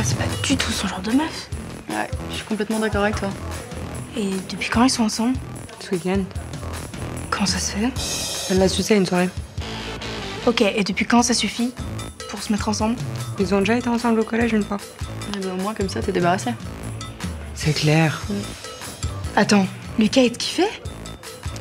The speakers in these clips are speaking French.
Toi, c'est pas du tout son genre de meuf. Ouais, je suis complètement d'accord avec toi. Et depuis quand ils sont ensemble? Ce week-end. Comment ça se fait? Elle l'a sucé à une soirée. Ok, et depuis quand ça suffit pour se mettre ensemble? Ils ont déjà été ensemble au collège une fois. Et ben, au moins, comme ça, t'es débarrassé. C'est clair. Attends, Lucas, il te kiffait?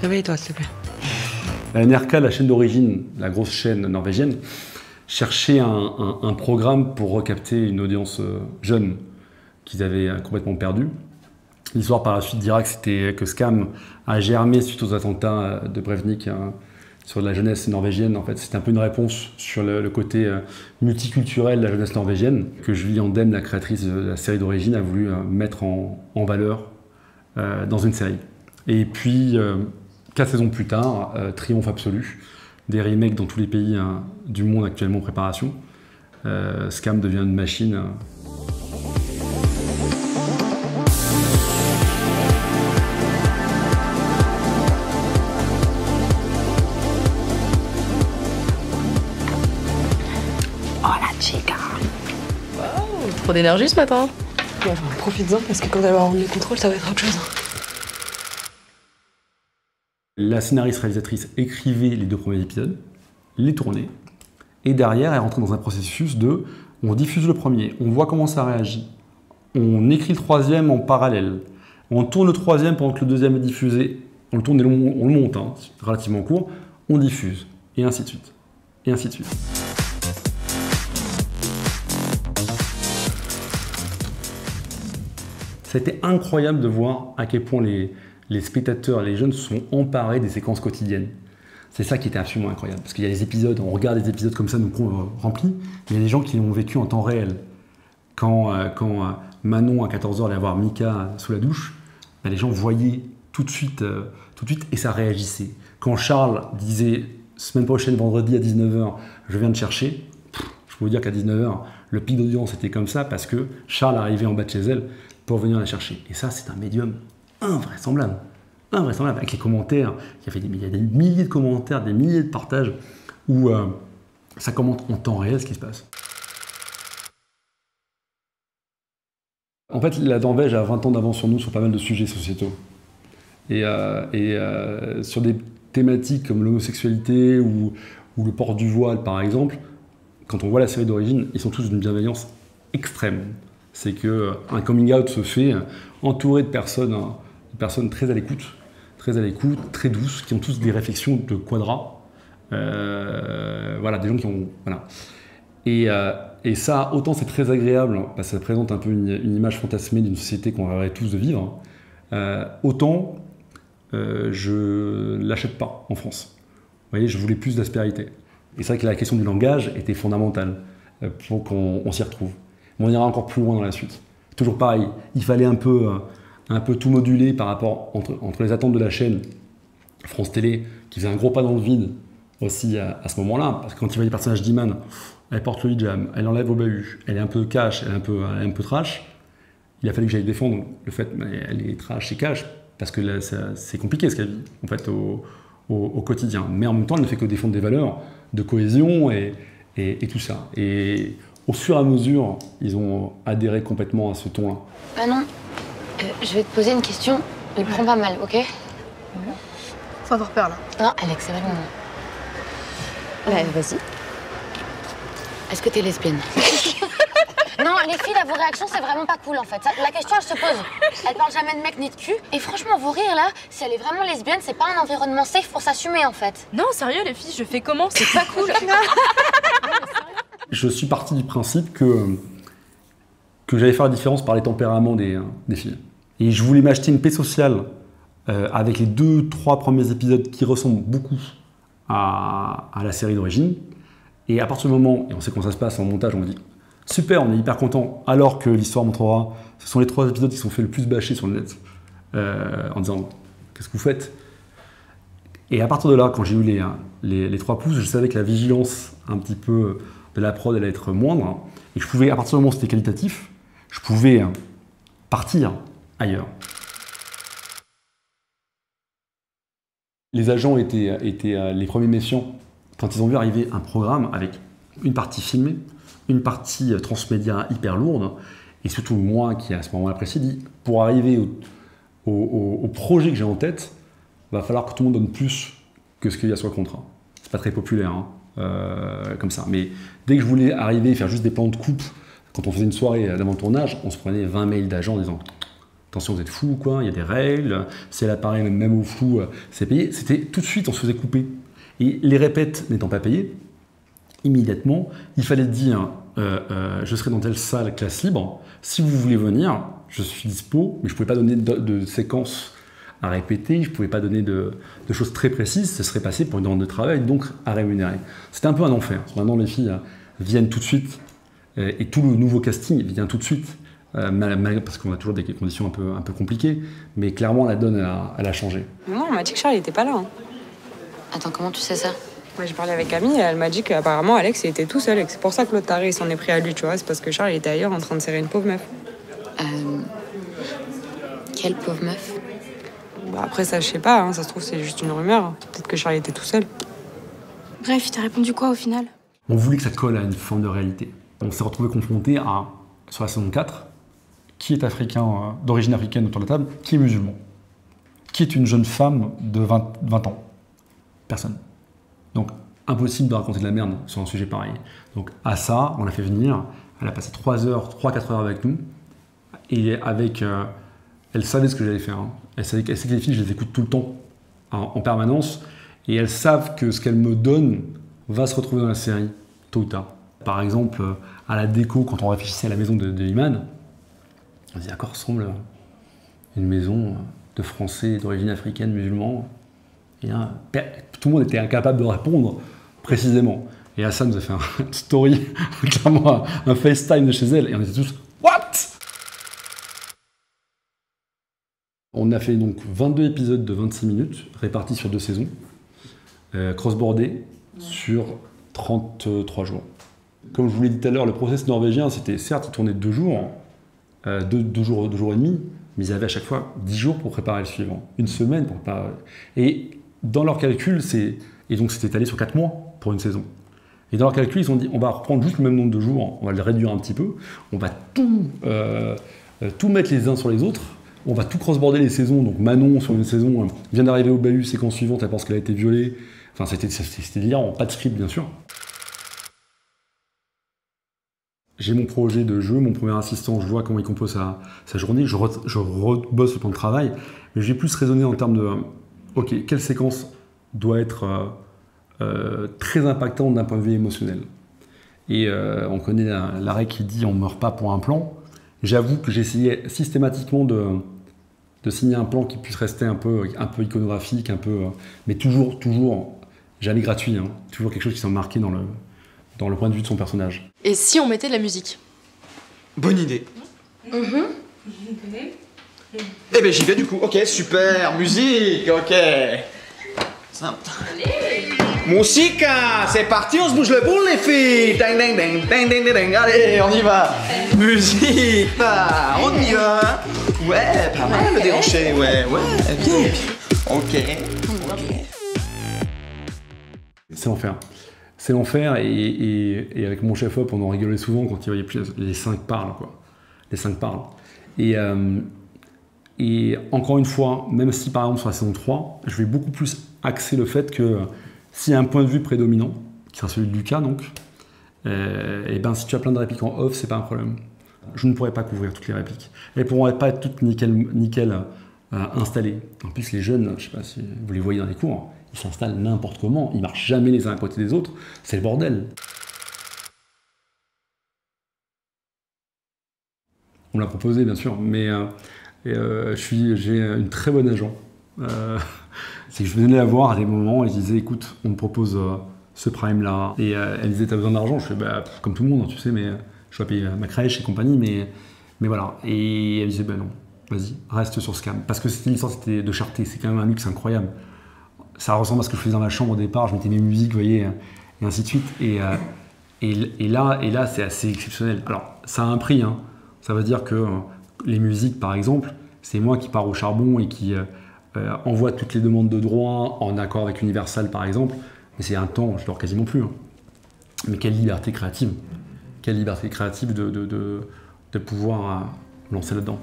Réveille-toi, s'il te plaît. La NRK, la chaîne d'origine, la grosse chaîne norvégienne, cherchait un programme pour recapter une audience jeune qu'ils avaient complètement perdue. L'histoire par la suite dira que c'était que Skam a germé suite aux attentats de Breivik sur la jeunesse norvégienne. En fait, c'était un peu une réponse sur le côté multiculturel de la jeunesse norvégienne que Julie Andem, la créatrice de la série d'origine, a voulu mettre en valeur dans une série. Et puis, 4 saisons plus tard, triomphe absolu, des remakes dans tous les pays du monde actuellement en préparation. Skam devient une machine. Oh la chica! Wow, trop d'énergie ce matin. Ouais, profites-en parce que quand elle va rendre les contrôles, ça va être autre chose. La scénariste-réalisatrice écrivait les 2 premiers épisodes, les tournait, et derrière, elle rentrait dans un processus de on diffuse le premier, on voit comment ça réagit, on écrit le 3e en parallèle, on tourne le 3e pendant que le 2e est diffusé, on le tourne et on le monte, hein, c'est relativement court, on diffuse, et ainsi de suite, et ainsi de suite. Ça a été incroyable de voir à quel point les spectateurs, les jeunes se sont emparés des séquences quotidiennes. C'est ça qui était absolument incroyable. Parce qu'il y a des épisodes, on regarde des épisodes comme ça, nous remplis, mais il y a des gens qui l'ont vécu en temps réel. Quand Manon, à 14h, allait voir Mika sous la douche, ben, les gens voyaient tout de suite, et ça réagissait. Quand Charles disait « semaine prochaine, vendredi à 19h, je viens te chercher », je peux vous dire qu'à 19h, le pic d'audience était comme ça parce que Charles arrivait en bas de chez elle pour venir la chercher. Et ça, c'est un médium invraisemblable. Invraisemblable, avec les commentaires. Il y a des milliers de commentaires, des milliers de partages où ça commente en temps réel ce qui se passe. En fait, la Norvège a 20 ans d'avance sur nous sur pas mal de sujets sociétaux. Et sur des thématiques comme l'homosexualité ou le port du voile, par exemple, quand on voit la série d'origine, ils sont tous d'une bienveillance extrême. C'est qu'un coming out se fait entouré de personnes très à l'écoute, très douces, qui ont tous des réflexions de quadra. Voilà, des gens qui ont... Voilà. Et ça, autant c'est très agréable, parce que ça présente un peu une image fantasmée d'une société qu'on rêverait tous de vivre, autant je ne l'achète pas en France. Vous voyez, je voulais plus d'aspérité. Et c'est vrai que la question du langage était fondamentale pour qu'on s'y retrouve. Mais on ira encore plus loin dans la suite. Toujours pareil, il fallait un peu tout moduler par rapport entre les attentes de la chaîne France Télé, qui faisait un gros pas dans le vide aussi à ce moment-là, parce que quand il voyait le personnage d'Iman, elle porte le hijab, elle enlève au bahut, elle est un peu cash, elle est un peu trash, il a fallu que j'aille défendre le fait qu'elle est trash et cash, parce que là, c'est compliqué ce qu'elle vit en fait, au quotidien. Mais en même temps, elle ne fait que défendre des valeurs de cohésion et tout ça. Et au fur et à mesure, ils ont adhéré complètement à ce ton-là. Manon, je vais te poser une question. Ne prends pas mal, ok? Sans avoir peur là. Non, Alex, c'est vrai vas-y. Est-ce que t'es lesbienne? Non, les filles, là, vos réactions, c'est vraiment pas cool, en fait. La question, elle se pose. Elle parle jamais de mec ni de cul. Et franchement, vos rires, là, si elle est vraiment lesbienne, c'est pas un environnement safe pour s'assumer, en fait. Non, sérieux, les filles, je fais comment? C'est pas cool. Je suis parti du principe que j'allais faire la différence par les tempéraments des filles. Et je voulais m'acheter une paix sociale avec les 2-3 premiers épisodes qui ressemblent beaucoup à la série d'origine. Et à partir du moment, et on sait comment ça se passe en montage, on dit super, on est hyper content, alors que l'histoire montrera, ce sont les 3 épisodes qui sont fait le plus bâcher sur le net, en disant qu'est-ce que vous faites? Et à partir de là, quand j'ai eu les 3 pouces, je savais que la vigilance un petit peu de la prod allait être moindre, et je pouvais, à partir du moment où c'était qualitatif, je pouvais partir ailleurs. Les agents étaient les premiers méfiants quand ils ont vu arriver un programme avec une partie filmée, une partie transmédia hyper lourde, et surtout moi qui à ce moment-là précis dit, pour arriver au projet que j'ai en tête, va falloir que tout le monde donne plus que ce qu'il y a sur le contrat. C'est pas très populaire comme ça, mais dès que je voulais arriver et faire juste des plans de coupe, quand on faisait une soirée d'avant-tournage, on se prenait 20 mails d'agents en disant attention, vous êtes fous, quoi, il y a des règles, si elle apparaît même au flou, c'est payé. C'était tout de suite, on se faisait couper. Et les répètes n'étant pas payées, immédiatement, il fallait dire je serai dans telle salle classe libre, si vous voulez venir, je suis dispo, mais je ne pouvais pas donner de séquences à répéter, je ne pouvais pas donner de choses très précises, ce serait passé pour une demande de travail, donc à rémunérer. C'était un peu un enfer. Maintenant, les filles viennent tout de suite, et tout le nouveau casting vient tout de suite. Parce qu'on a toujours des conditions un peu compliquées, mais clairement la donne elle a changé. Non, on m'a dit que Charles n'était pas là. Attends, comment tu sais ça? Moi, j'ai parlé avec Camille et elle m'a dit qu'apparemment Alex il était tout seul et que c'est pour ça que l'autre taré il s'en est pris à lui, tu vois. C'est parce que Charles il était ailleurs en train de serrer une pauvre meuf. Quelle pauvre meuf? Bah après ça je sais pas, hein, ça se trouve c'est juste une rumeur. Peut-être que Charles était tout seul. Bref, il t'a répondu quoi au final? On voulait que ça colle à une forme de réalité. On s'est retrouvé confronté à, sur la saison 4, qui est africain, d'origine africaine autour de la table, qui est musulman, qui est une jeune femme de 20 ans. Personne. Donc, impossible de raconter de la merde sur un sujet pareil. Donc, à ça, on l'a fait venir. Elle a passé 3-4 heures avec nous. Et avec... elle savait ce que j'allais faire. Hein. Elle sait que les filles, je les écoute tout le temps, en permanence. Et elles savent que ce qu'elles me donnent va se retrouver dans la série, tôt ou tard. Par exemple, à la déco, quand on réfléchissait à la maison de Iman, on se dit à quoi ressemble une maison de Français d'origine africaine, musulman. Et là, tout le monde était incapable de répondre précisément. Et Hassan nous a fait un story, clairement un FaceTime de chez elle, et on était tous « What ?» On a fait donc 22 épisodes de 26 minutes, répartis sur 2 saisons, cross-boardés sur 33 jours. Comme je vous l'ai dit tout à l'heure, le process norvégien, c'était certes, ils tournaient 2 jours, 2 jours et demi, mais ils avaient à chaque fois 10 jours pour préparer le suivant, 1 semaine pour préparer. Et dans leur calcul, et donc c'était étalé sur 4 mois pour une saison. Et dans leur calcul, ils ont dit on va reprendre juste le même nombre de jours, on va le réduire un petit peu, on va tout mettre les uns sur les autres, on va tout cross-border les saisons. Donc Manon, sur une saison, vient d'arriver au bahut, séquence suivante, elle pense qu'elle a été violée. Enfin, c'était délire, pas de script, bien sûr. J'ai mon projet de jeu, mon premier assistant, je vois comment il compose sa journée, je rebosse le plan de travail, mais j'ai plus raisonné en termes de ok, quelle séquence doit être très impactante d'un point de vue émotionnel. Et on connaît l'arrêt qui dit on ne meurt pas pour un plan. J'avoue que j'essayais systématiquement de signer un plan qui puisse rester un peu iconographique, mais toujours jamais gratuit, hein, toujours quelque chose qui s'est marqué dans le point de vue de son personnage. Et si on mettait de la musique? Bonne idée. Eh ben j'y vais du coup. Ok, super, musique, ok. Simple. Musica, c'est parti, on se bouge le boule les filles. Ding ding ding ding ding ding. Allez, on y va. Musique, on y va. Ouais, pas mal le déhanché, ouais, bien. Ok. C'est l'enfer. C'est l'enfer et avec mon chef-op, on en rigolait souvent quand il voyait plus les 5 parlent, quoi. Les 5 parlent. Et encore une fois, même si par exemple sur la saison 3, je vais beaucoup plus axer le fait que s'il y a un point de vue prédominant, qui sera celui de Lucas donc, et ben si tu as plein de répliques en off, c'est pas un problème. Je ne pourrais pas couvrir toutes les répliques. Elles ne pourraient pas être toutes nickel installées. En plus, les jeunes, je ne sais pas si vous les voyez dans les cours, ils s'installent n'importe comment, ils marchent jamais les uns à côté des autres, c'est le bordel. On me l'a proposé bien sûr, mais j'ai une très bonne agent. C'est que je venais la voir à des moments et je disais écoute, on me propose ce prime là, et elle disait t'as besoin d'argent, je fais bah, comme tout le monde, tu sais, mais je dois payer ma crèche et compagnie, mais voilà. Et elle disait bah non, vas-y, reste sur Scam, parce que l'histoire c'était de cherté, c'est quand même un luxe incroyable. Ça ressemble à ce que je faisais dans ma chambre au départ, je mettais mes musiques, vous voyez, et ainsi de suite. Et là, c'est assez exceptionnel. Alors, ça a un prix, hein. Ça veut dire que les musiques, par exemple, c'est moi qui pars au charbon et qui envoie toutes les demandes de droit en accord avec Universal, par exemple. Mais c'est un temps, je dors quasiment plus. Hein. Mais quelle liberté créative. quelle liberté créative de pouvoir lancer là-dedans.